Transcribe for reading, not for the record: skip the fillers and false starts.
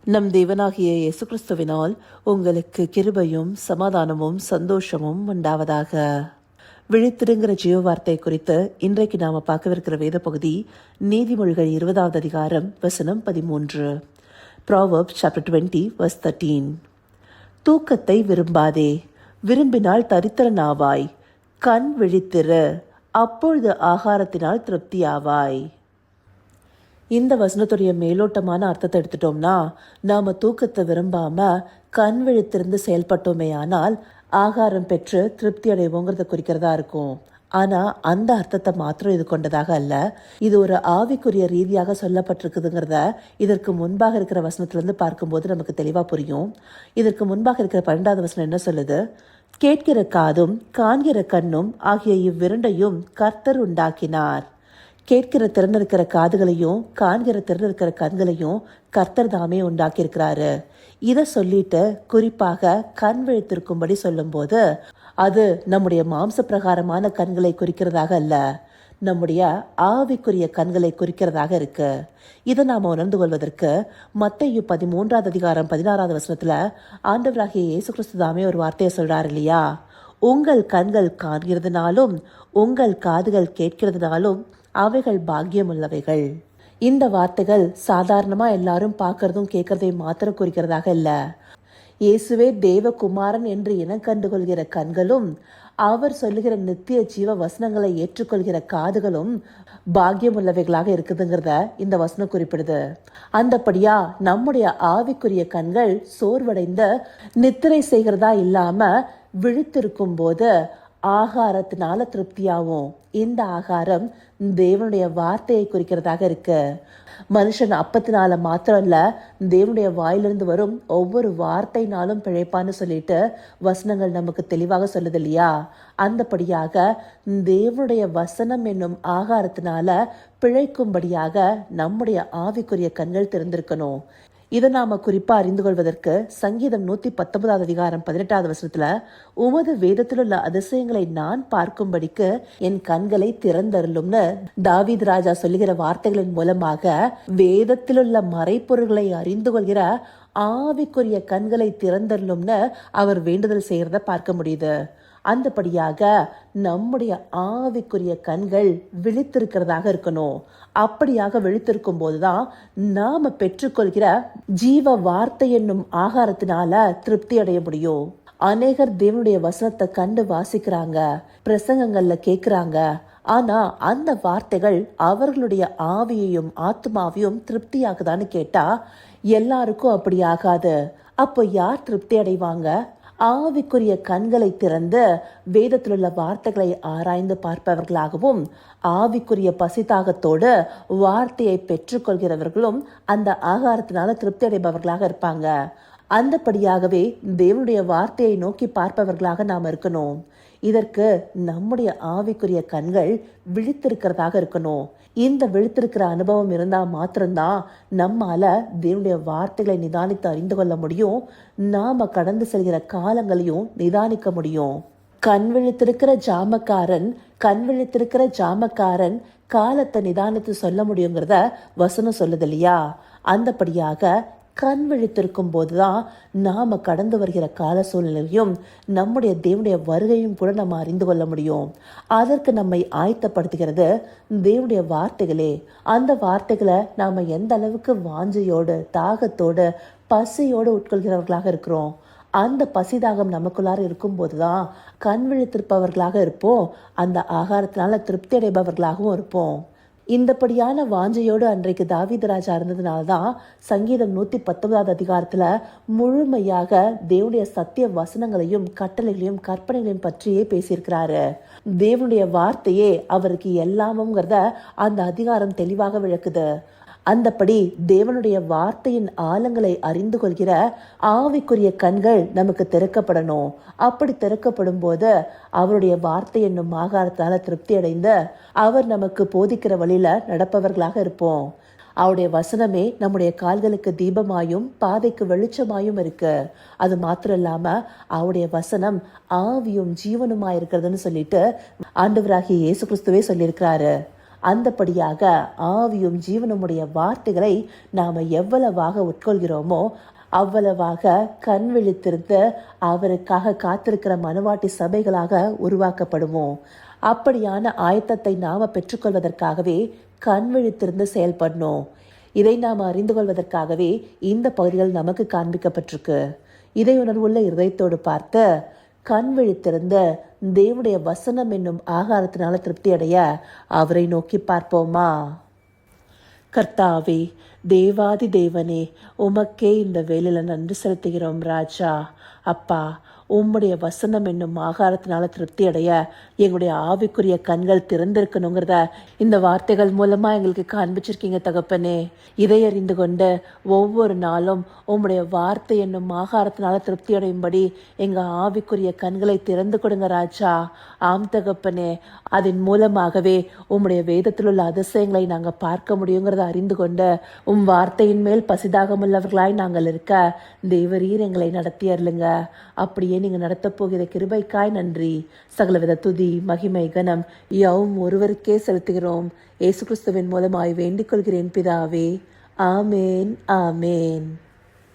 நம் தேவனாகிய இயேசு கிறிஸ்துவினால் உங்களுக்கு கிருபையும் சமாதானமும் சந்தோஷமும் உண்டாவதாக. விழித்திருங்கிற ஜீவ வார்த்தை குறித்து இன்றைக்கு நாம பார்க்கவிருக்கிற வேத பகுதி நீதிமொழிகள் 20வது அதிகாரம் வசனம் 13. Proverbs chapter 20 verse 13. தூக்கத்தை விரும்பாதே, விரும்பினால் தரித்திரனாவாய். கண் விழித்திரு, அப்பொழுது ஆகாரத்தினால் திருப்தியாவாய். இந்த வசனத்துடைய மேலோட்டமான அர்த்தத்தை எடுத்துட்டோம்னா, நாம தூக்கத்தை விரும்பாம கண் விழித்திருந்து செயல்பட்டோமே ஆனால் ஆகாரம் பெற்று திருப்தி அடைவோங்கிறத குறிக்கிறதா இருக்கும். ஆனா அந்த அர்த்தத்தை மாத்திரம் இது கொண்டதாக அல்ல. இது ஒரு ஆவிக்குரிய ரீதியாக சொல்லப்பட்டிருக்குதுங்கிறத இதற்கு முன்பாக இருக்கிற வசனத்துல இருந்து பார்க்கும்போது நமக்கு தெளிவா புரியும். இதற்கு முன்பாக இருக்கிற 12வது வசனம் என்ன சொல்லுது? கேட்கிற காதும் காண்கிற கண்ணும் ஆகிய இவ்விரண்டையும் கர்த்தர் உண்டாக்கினார். கேட்கிற திறன் இருக்கிற காதுகளையும் காண்கிற திறன் இருக்கிற கண்களையும் கர்த்தர் தாமே உண்டாக்கியிருக்கிறாரு. இதை சொல்லிட்டு குறிப்பாக கண் விழித்திருக்கும்படி சொல்லும் போது அது நம்முடைய மாம்ச பிரகாரமான கண்களை குறிக்கிறதாக அல்ல, நம்முடைய ஆவிக்குரிய கண்களை குறிக்கிறதாக இருக்கு. இதை நாம உணர்ந்து கொள்வதற்கு மத்தேயு 13வது அதிகாரம் 16வது வசனத்துல ஆண்டவராகிய இயேசு கிறிஸ்து தாமே ஒரு வார்த்தையை சொல்றாரு இல்லையா? உங்கள் கண்கள் காண்கிறதுனாலும் உங்கள் காதுகள் கேட்கிறதுனாலும் அவைகள் பாக்கியம் உள்ளவைகள். இந்த வார்த்தைகள் சாதாரணமா எல்லாரும் பார்க்கறதும் கேட்கறதையும் மாத்திரம் குறிக்கிறதாக இல்ல. இயேசுவே தேவகுமாரன் என்று இனம் கண்டுகொள்கிற கண்களும் அவர் சொல்லுகிற நித்திய ஜீவ வசனங்களை ஏற்றுக்கொள்கிற காதுகளும் பாக்கியம் உள்ளவைகளாக இருக்குதுங்கிறத இந்த வசனம் குறிப்பிடுது. அந்தபடியா நம்முடைய ஆவிக்குரிய கண்கள் சோர்வடைந்த நித்திரை செய்கிறதா இல்லாம விழித்திருக்கும் போது ஆகாரத்தினால திருப்தியாகும். இந்த ஆகாரம் தேவனுடைய வார்த்தையை குறிக்கிறதாக இருக்கு. மனுஷன் அப்பத்தினால மாத்திரம் இல்ல, தேவனுடைய வாயிலிருந்து வரும் ஒவ்வொரு வார்த்தைனாலும் பிழைப்பான்னு சொல்லிட்டு வசனங்கள் நமக்கு தெளிவாக சொல்லுது இல்லையா? அந்தபடியாக தேவனுடைய வசனம் என்னும் ஆகாரத்தினால பிழைக்கும்படியாக நம்முடைய ஆவிக்குரிய கண்கள் திறந்திருக்கணும். இதை நாம குறிப்பா அறிந்து கொள்வதற்கு சங்கீதம் 119வது அதிகாரம் 18வது வசனத்துல உமது வேதத்தில் உள்ள அதிசயங்களை நான் பார்க்கும்படிக்கு என் கண்களை திறந்தருளும்னு தாவீது ராஜா சொல்லுகிற வார்த்தைகளின் மூலமாக வேதத்தில் உள்ள மறைப்பொருள்களை அறிந்து கொள்கிற ஆவிக்குரிய கண்களை திறந்தருளும்னு அவர் வேண்டுதல் செய்யறத பார்க்க முடியுது. அந்தபடியாக நம்முடைய ஆவிக்குரிய கண்கள் விழித்திருக்கிறதாக இருக்கணும். அப்படியாக விழித்திருக்கும் போதுதான் நாம பெற்றுக்கொள்கிற ஜீவ வார்த்தை என்னும் ஆகாரத்தினால திருப்தி அடைய முடியும். அநேகர் தேவனுடைய வசனத்தை கண்டு வாசிக்கிறாங்க, பிரசங்கங்கள்ல கேக்குறாங்க. ஆனா அந்த வார்த்தைகள் அவர்களுடைய ஆவியையும் ஆத்மாவையும் திருப்தியாகுதான்னு கேட்டா எல்லாருக்கும் அப்படி ஆகாது. அப்போ யார் திருப்தி அடைவாங்க? ஆவிக்குரிய கண்களை திறந்து வேதத்தில் உள்ள வார்த்தைகளை ஆராய்ந்து பார்ப்பவர்களாகவும் ஆவிக்குரிய பசிதாகத்தோடு வார்த்தையை பெற்றுக்கொள்கிறவர்களும் அந்த ஆகாரத்தினால திருப்தி அடைபவர்களாக இருப்பாங்க. அந்தபடியாகவே தேவனுடைய வார்த்தையை நோக்கி பார்ப்பவர்களாக நாம் இருக்கணும். இதற்கு நம்முடைய ஆவிக்குரிய கண்கள் விழித்திருக்கிறதாக இருக்கணும். இந்த விழித்திருக்கிற அனுபவம் இருந்தா மாத்திரம்தான் நம்மால தேவனுடைய வார்த்தைகளை நிதானித்து அறிந்து கொள்ள முடியும். நாம கடந்து செல்கிற காலங்களையும் நிதானிக்க முடியும். கண் விழித்திருக்கிற ஜாமக்காரன் காலத்தை நிதானித்து சொல்ல முடியுங்கிறத வசனம் சொல்லுது இல்லையா? அந்தபடியாக கண் விழித்திருக்கும் போதுதான் நாம கடந்து வருகிற கால சூழ்நிலையும் நம்முடைய தேவனுடைய வருகையும் கூட நம்ம அறிந்து கொள்ள முடியும். அதற்கு நம்மை ஆயத்தப்படுத்துகிறது தேவனுடைய வார்த்தைகளே. அந்த வார்த்தைகளை நாம எந்த அளவுக்கு வாஞ்சையோடு தாகத்தோடு பசியோடு உட்கொள்கிறவர்களாக இருக்கிறோம். அந்த பசிதாகம் நமக்குள்ளார இருக்கும் போதுதான் கண் விழித்திருப்பவர்களாக இருப்போம். அந்த ஆகாரத்தினால திருப்தி அடைபவர்களாகவும் இருப்போம். இந்தபடியான வாஞ்சையோடு அன்றைக்கு தாவீது ராஜா இருந்ததுனால்தான் சங்கீதம் 119வது அதிகாரத்துல முழுமையாக தேவனுடைய சத்திய வசனங்களையும் கட்டளைகளையும் கற்பனைகளையும் பற்றியே பேசியிருக்கிறாரு. தேவனுடைய வார்த்தையே அவருக்கு எல்லாமுங்கிறத அந்த அதிகாரம் தெளிவாக விளக்குது. அந்தபடி தேவனுடைய வார்த்தையின் ஆழங்களை அறிந்து கொள்கிற ஆவிக்குரிய கண்கள் நமக்கு திறக்கப்படணும். அப்படி திறக்கப்படும் போது அவருடைய வார்த்தை என்னும் ஆகாரத்தால திருப்தி அடைந்து அவர் நமக்கு போதிக்கிற வழியில நடப்பவர்களாக இருப்போம். அவருடைய வசனமே நம்முடைய கால்களுக்கு தீபமாயும் பாதைக்கு வெளிச்சமாயும் இருக்கு. அது மாத்திரம் இல்லாம அவருடைய வசனம் ஆவியும் ஜீவனுமா இருக்கிறதுன்னு சொல்லிட்டு ஆண்டவராகிய இயேசு கிறிஸ்துவே சொல்லியிருக்கிறாரு. அந்தபடியாக ஆவியும் ஜீவனுமுடைய வார்த்தைகளை நாம் எவ்வளவாக உட்கொள்கிறோமோ அவ்வளவாக கண் விழித்திருந்து அவருக்காக காத்திருக்கிற மனவாட்டி சபைகளாக உருவாக்கப்படுவோம். அப்படியான ஆயத்தத்தை நாம பெற்றுக்கொள்வதற்காகவே கண் விழித்திருந்து செயல்படணும். இதை நாம் அறிந்து கொள்வதற்காகவே இந்த பகுதிகள் நமக்கு காண்பிக்கப்பட்டிருக்கு. இதை உணர்வுள்ள இதயத்தோடு பார்த்து கண் விழித்திருந்த தேவனுடைய வசனம் என்னும் ஆகாரத்தினால திருப்தி அடைய அவரை நோக்கி பார்ப்போமா? கர்த்தாவே, தேவாதி தேவனே, உமக்கே இந்த வேலையில நன்றி செலுத்துகிறோம் ராஜா. அப்பா, உம்முடைய வசனம் என்னும் ஆகாரத்தினால திருப்தி அடைய எங்களுடைய ஆவிக்குரிய கண்கள் திறந்திருக்கணுங்கிறத இந்த வார்த்தைகள் மூலமா எங்களுக்கு காண்பிச்சிருக்கீங்க தகப்பனே. இதை அறிந்து கொண்டு ஒவ்வொரு நாளும் உம்முடைய வார்த்தை என்னும் ஆகாரத்தினால திருப்தி அடையும்படி எங்க ஆவிக்குரிய கண்களை திறந்து கொடுங்க ராஜா. ஆம் தகப்பனே, அதன் மூலமாகவே உம்முடைய வேதத்தில் உள்ள அதிசயங்களை நாங்க பார்க்க முடியுங்கிறத அறிந்து கொண்டு வார்த்தையின் மேல் பசிதாகமுள்ளவர்களாய் நாங்கள் இருக்க தேவரீர் எங்களை நடத்தி அருளுங்க. அப்படியே நீங்க நடத்த போகிற கிருபைக்காய் நன்றி. சகலவித துதி மகிமை கனம் யாவும் ஒருவருக்கே செலுத்துகிறோம். இயேசு கிறிஸ்துவின் மூலமாய் வேண்டிக் கொள்கிறேன் பிதாவே. ஆமேன், ஆமேன்.